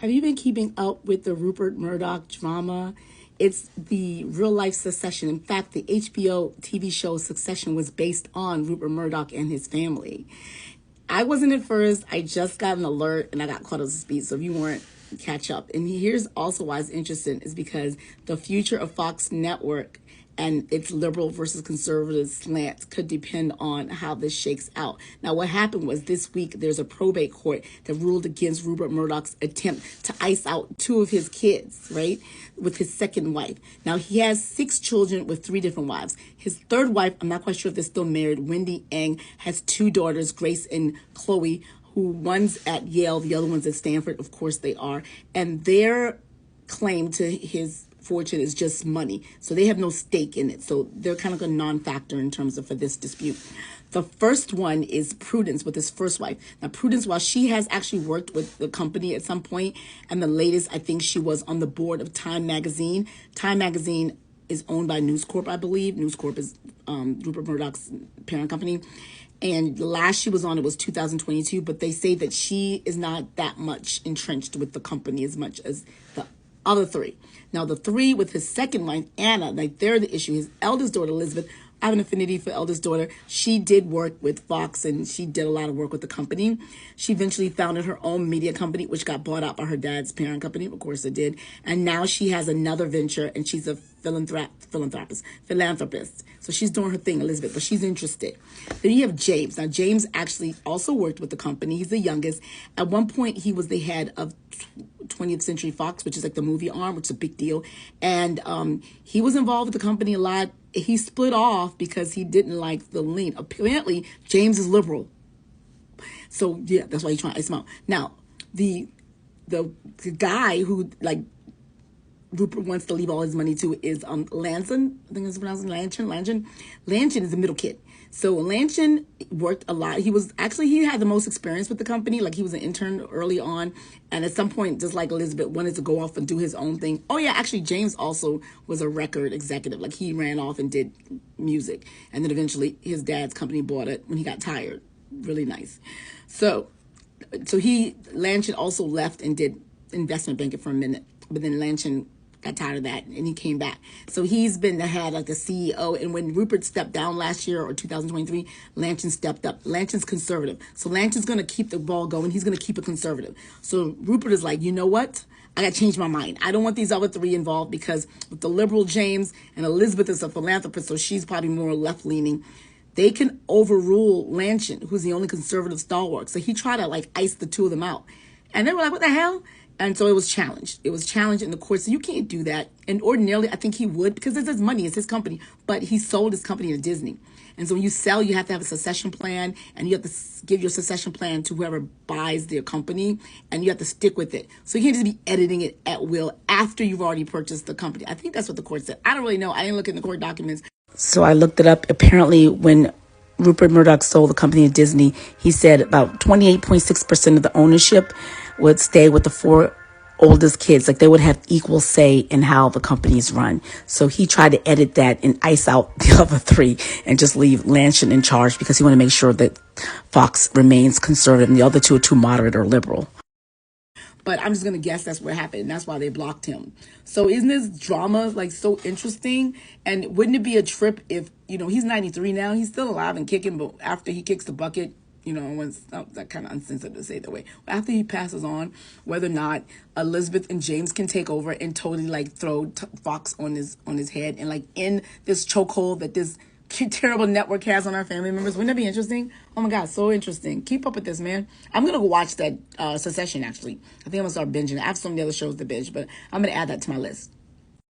Have you been keeping up with the Rupert Murdoch drama? It's the real life Succession. In fact, the HBO TV show Succession was based on Rupert Murdoch and his family. I wasn't at first. I just got an alert and I got caught up to speed. So if you weren't, catch up. And here's also why it's interesting is because the future of Fox Network and its liberal versus conservative slants could depend on how this shakes out. Now, what happened was this week, there's a probate court that ruled against Rupert Murdoch's attempt to ice out 2 of his kids, right, with his second wife. Now, he has 6 children with 3 different wives. His third wife, I'm not quite sure if they're still married, Wendy Eng, has 2 daughters, Grace and Chloe, who one's at Yale, the other one's at Stanford. Of course they are. And their claim to his fortune is just money. So they have no stake in it. So they're kind of a non-factor in terms of for this dispute. The first one is Prudence with his first wife. Now, Prudence, while she has actually worked with the company at some point, and the latest, I think she was on the board of Time Magazine. Time Magazine is owned by News Corp, I believe. News Corp is Rupert Murdoch's parent company. And the last she was on, it was 2022, but they say that she is not that much entrenched with the company as much as the other 3. Now, the 3 with his second wife, Anna, like they're the issue. His eldest daughter, Elizabeth, I have an affinity for eldest daughter. She did work with Fox and she did a lot of work with the company. She eventually founded her own media company, which got bought out by her dad's parent company. Of course it did. And now she has another venture and she's a philanthropist. So she's doing her thing, Elizabeth, but she's interested. Then you have James. Now, James actually also worked with the company. He's the youngest. At one point, he was the head of 20th Century Fox, which is like the movie arm, which is a big deal. And he was involved with the company a lot. He split off because he didn't like the lean. Apparently, James is liberal. So, yeah, that's why he's trying to ice him out. Now, the guy who, like, Rupert wants to leave all his money to is Lanchin. I think it's pronounced Lanchin. Lanchin is the middle kid. So Lanchin worked a lot. He had the most experience with the company. Like he was an intern early on. And at some point, just like Elizabeth, wanted to go off and do his own thing. Oh yeah, actually James also was a record executive. Like he ran off and did music. And then eventually his dad's company bought it when he got tired. Really nice. So Lanchin also left and did investment banking for a minute. But then Lanchin got tired of that and he came back. So he's been the head, like the CEO. And when Rupert stepped down last year or 2023, Lanchin stepped up. Lanchin's conservative. So Lanchin's going to keep the ball going. He's going to keep it conservative. So Rupert is like, you know what? I got to change my mind. I don't want these other 3 involved because with the liberal James and Elizabeth is a philanthropist, so she's probably more left leaning. They can overrule Lanchin, who's the only conservative stalwart. So he tried to like ice the 2 of them out. And they were like, what the hell? And so it was challenged. It was challenged in the court. So you can't do that. And ordinarily, I think he would because it's his money. It's his company. But he sold his company to Disney. And so when you sell, you have to have a succession plan. And you have to give your succession plan to whoever buys their company. And you have to stick with it. So you can't just be editing it at will after you've already purchased the company. I think that's what the court said. I don't really know. I didn't look in the court documents. So I looked it up. Apparently, when Rupert Murdoch sold the company to Disney, he said about 28.6% of the ownership would stay with the 4 oldest kids. Like they would have equal say in how the company's run. So he tried to edit that and ice out the other 3 and just leave Lanchin in charge because he wanted to make sure that Fox remains conservative and the other 2 are too moderate or liberal. But I'm just going to guess that's what happened. And that's why they blocked him. So isn't this drama like so interesting? And wouldn't it be a trip if, he's 93 now. He's still alive and kicking. But after he kicks the bucket, when that kind of unsensitive to say that way. After he passes on, whether or not Elizabeth and James can take over and totally like throw Fox on his head and like in this chokehold that this terrible network has on our family members. Wouldn't that be interesting? Oh my God, so interesting. Keep up with this, man. I'm going to go watch that Succession, actually. I think I'm going to start binging. I have some of the other shows to binge, but I'm going to add that to my list.